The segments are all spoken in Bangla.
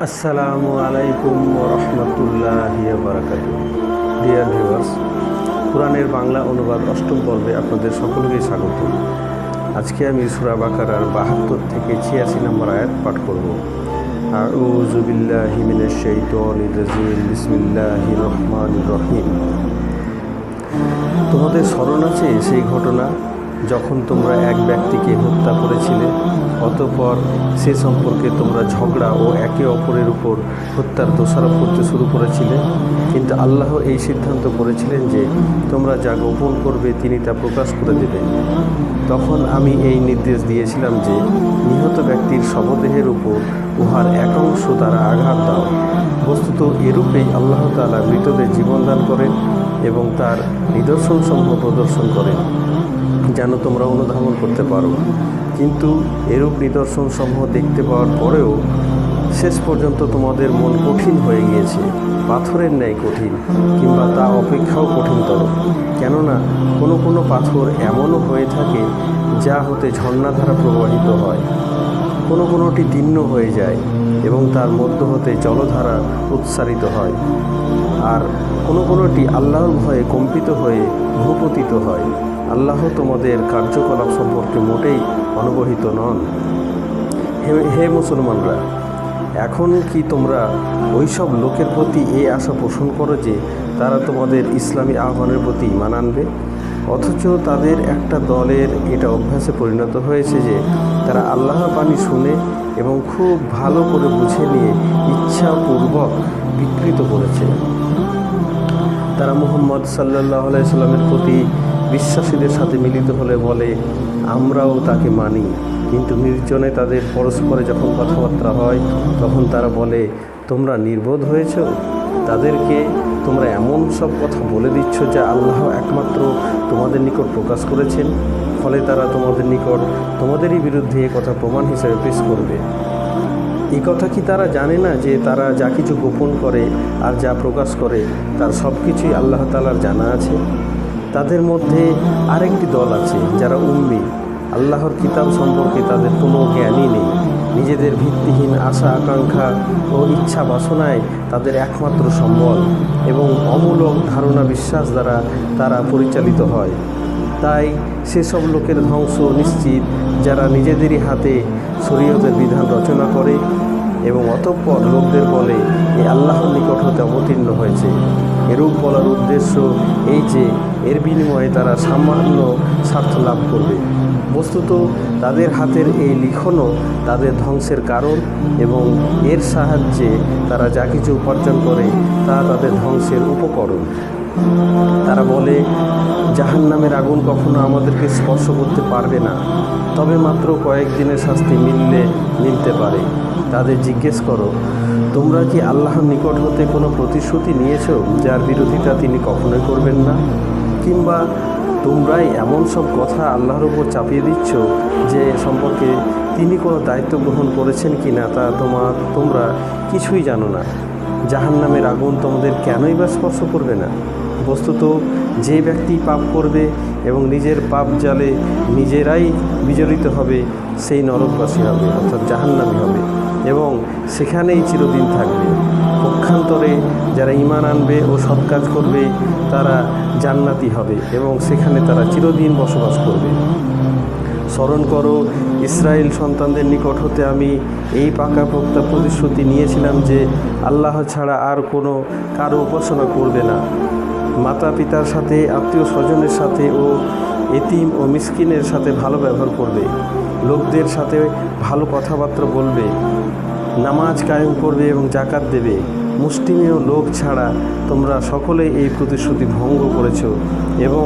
আসসালামু আলাইকুম ওয়া রাহমাতুল্লাহি ওয়া বারাকাতুহু। ডিয়ার ভিউয়ার্স, কোরআনের বাংলা অনুবাদ অষ্টম পর্বে আপনাদের সকলকে স্বাগত। আজকে আমি সূরা বাকারার ৭২ থেকে ৮৬ নম্বর আয়াত পাঠ করব। আউযু বিল্লাহি মিনাশ শাইতানির রাজিম। বিসমিল্লাহির রহমানির রহিম। তোমাদের স্মরণ আছে সেই ঘটনা যখন তোমরা এক ব্যক্তিকে হত্যা করেছিলে, অতঃপর সে সম্পর্কে তোমরা ঝগড়া ও একে অপরের উপর হত্যার দোষারোপ করতে শুরু করেছিলে। কিন্তু আল্লাহ এই সিদ্ধান্ত করেছিলেন যে তোমরা যা গোপন করবে তিনি তা প্রকাশ করে দেবেন। তখন আমি এই নির্দেশ দিয়েছিলাম যে নিহত ব্যক্তির শবদেহের উপর উহার একাংশ দ্বারা আঘাত দাও। বস্তুত এরূপেই আল্লাহ তাআলা মৃতদের জীবন দান করেন এবং তার নিদর্শনসমূহ প্রদর্শন করেন যেন তোমরা অনুধাবন করতে পারো। কিন্তু এরূপ নিদর্শনসমূহ দেখতে পাওয়ার পরেও শেষ পর্যন্ত তোমাদের মন কঠিন হয়ে গিয়েছে, পাথরের ন্যায় কঠিন, কিংবা তা অপেক্ষাও কঠিনতর। কেননা কোনো কোনো পাথর এমনও হয়ে থাকে যা হতে ঝর্ণাধারা প্রবাহিত হয়, কোনো কোনোটি দীর্ণ হয়ে যায় এবং তার মধ্য হতে জলধারা উৎসারিত হয়, আর কোনো কোনোটি আল্লাহর ভয়ে কম্পিত হয়ে ভূপতিত হয়। আল্লাহ তোমাদের কার্যকলাপ সম্পর্কে মোটেই অনবহিত নন। হে মুসলমানরা, এখন কি তোমরা ওই সব লোকের প্রতি এই আশা পোষণ করো যে তারা তোমাদের ইসলামী আহ্বানের প্রতি ঈমান আনবে? অথচ তাদের একটা দলের এটা অভ্যাসে পরিণত হয়েছে যে তারা আল্লাহর বাণী শুনে এবং খুব ভালো করে বুঝে নিয়ে ইচ্ছাপূর্বক বিকৃত করেছে। তারা মুহাম্মদ সাল্লাল্লাহু আলাইহি সাল্লামের প্রতি বিশ্বাসীদের সাথে মিলিত হলে বলে, আমরাও তাকে মানি। কিন্তু নির্জনে তাদের পরস্পরে যখন কথাবার্তা হয় তখন তারা বলে, তোমরা নির্বোধ হয়েছ? তাদেরকে তোমরা এমন সব কথা বলে দিচ্ছ যা আল্লাহ একমাত্র তোমাদের নিকট প্রকাশ করেছেন। ফলে তারা তোমাদের নিকট তোমাদেরই বিরুদ্ধে এ কথা প্রমাণ হিসেবে পেশ করবে। এই কথা কি তারা জানে না যে তারা যা কিছু গোপন করে আর যা প্রকাশ করে তার সব কিছুই আল্লাহ তাআলার জানা আছে? তাদের মধ্যে আরেকটি দল আছে যারা উম্মি, আল্লাহর কিতাব সম্পর্কে তাদের কোনো জ্ঞানই নেই। নিজেদের ভিত্তিহীন আশা আকাঙ্ক্ষা ও ইচ্ছা বাসনায় তাদের একমাত্র সম্বল এবং অমূলক ধারণা বিশ্বাস দ্বারা তারা পরিচালিত হয়। তাই সেসব লোকের ধ্বংস নিশ্চিত যারা নিজেদেরই হাতে শরীয়তের বিধান রচনা করে এবং অতঃপর লোকদের বলে এ আল্লাহর নিকট হতে অবতীর্ণ হয়েছে। এরূপ বলার উদ্দেশ্য এই যে এর বিনিময়ে তারা সামান্য স্বার্থ লাভ করবে। বস্তুত তাদের হাতের এই লিখনও তাদের ধ্বংসের কারণ এবং এর সাহায্যে তারা যা কিছু উপার্জন করে তা তাদের ধ্বংসের উপকরণ। তারা বলে, জাহান্নামের আগুন কখনো আমাদেরকে স্পর্শ করতে পারবে না, তবে মাত্র কয়েকদিনের শাস্তি মিলতে পারে। তাদের জিজ্ঞেস করো, তোমরা কি আল্লাহর নিকট হতে কোনো প্রতিশ্রুতি নিয়েছ যার বিরোধিতা তিনি কখনোই করবেন না? কিংবা তোমরাই এমন সব কথা আল্লাহর উপর চাপিয়ে দিচ্ছ যে সম্পর্কে তিনি কোনো দায়িত্ব গ্রহণ করেছেন কি না তা তোমরা কিছুই জানো না। জাহান্নামের আগুন তোমাদের কেনই বা স্পর্শ করবে না? বস্তুত যে ব্যক্তি পাপ করবে এবং নিজের পাপ জালে নিজেরাই বিজড়িত হবে সেই নরকবাসী হবে, অর্থাৎ জাহান্নামী হবে এবং সেখানেই চিরদিন থাকবে। পক্ষান্তরে যারা ঈমান আনবে ও সৎ কাজ করবে তারা জান্নাতি হবে এবং সেখানে তারা চিরদিন বসবাস করবে। স্মরণ করো, ইসরায়েল সন্তানদের নিকট হতে আমি এই পাকাপোক্ত প্রতিশ্রুতি নিয়েছিলাম যে আল্লাহ ছাড়া আর কোনো কারো উপাসনা করবে না। মাতা পিতার সাথে, আত্মীয় স্বজনের সাথে ও এতিম ও মিসকিনের সাথে ভালো ব্যবহার করবে, লোকদের সাথে ভালো কথাবার্তা বলবে, নামাজ কায়েম করবে এবং জাকাত দেবে। মুষ্টিমেয় লোক ছাড়া তোমরা সকলেই এই প্রতিশ্রুতি ভঙ্গ করেছ এবং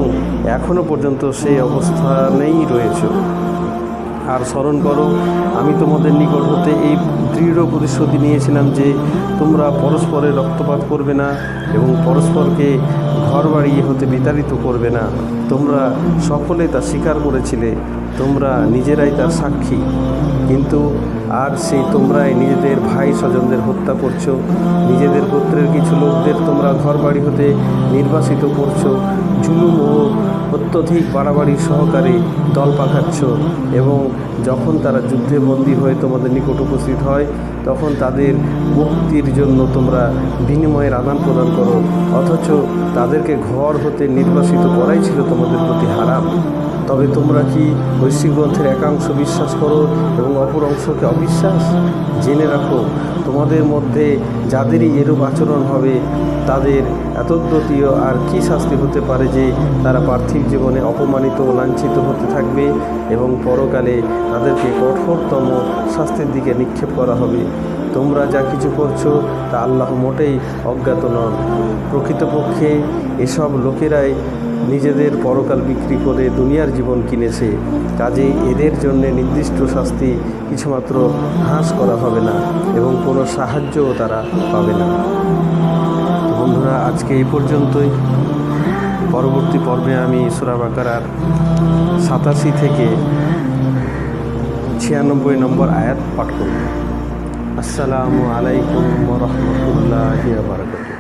এখনও পর্যন্ত সেই অবস্থানেই রয়েছ। আর স্মরণ করো, আমি তোমাদের নিকট হতে এই দৃঢ় প্রতিশ্রুতি নিয়েছিলাম যে তোমরা পরস্পরের রক্তপাত করবে না এবং পরস্পরকে ঘর বাড়ি হতে বিতাড়িত করবে না। তোমরা সকলে তা স্বীকার করেছিলে, তোমরা নিজেরাই তার সাক্ষী। কিন্তু আর সেই তোমরাই নিজেদের ভাই স্বজনদের হত্যা করছো, নিজেদের গোত্রের কিছু লোকদের তোমরা ঘর বাড়ি হতে নির্বাসিত করছো, জুলুম ও অত্যধিক বাড়াবাড়ি সহকারে দল পাকাচ্ছ এবং যখন তারা যুদ্ধে বন্দী হয়ে তোমাদের নিকট উপস্থিত হয় তখন তাদের মুক্তির জন্য তোমরা বিনিময়ের আদান প্রদান করো, অথচ তাদেরকে ঘর হতে নির্বাসিত করাই ছিল তোমাদের প্রতি হারাম। তবে তোমরা কি ঐশী গ্রন্থের একাংশ বিশ্বাস করো এবং অপর অংশকে অবিশ্বাস? জেনে রাখো, তোমাদের মধ্যে যাদেরই এরূপ আচরণ হবে তাদের এতদ্যতীয় আর কি শাস্তি হতে পারে যে তারা পার্থিব জীবনে অপমানিত ও লাঞ্ছিত হতে থাকবে এবং পরকালে তাদেরকে কঠোরতম শাস্তির দিকে নিক্ষেপ করা হবে। তোমরা যা কিছু করছো তা আল্লাহ মোটেই অজ্ঞাত নন। প্রকৃতপক্ষে এসব লোকেরাই নিজেদের পরকাল বিক্রি করে দুনিয়ার জীবন কিনেছে, কাজেই এদের জন্য নির্দিষ্ট শাস্তি কিছুমাত্র হ্রাস করা হবে না এবং কোনো সাহায্যও তারা পাবে না। বন্ধুরা, আজকে এই পর্যন্তই। পরবর্তী পর্বে আমি সূরা বাকারার 87 থেকে 96 নম্বর আয়াত পাঠ করব। আসসালামু আলাইকুম ওয়া রাহমাতুল্লাহি ওয়া বারাকাতুহু।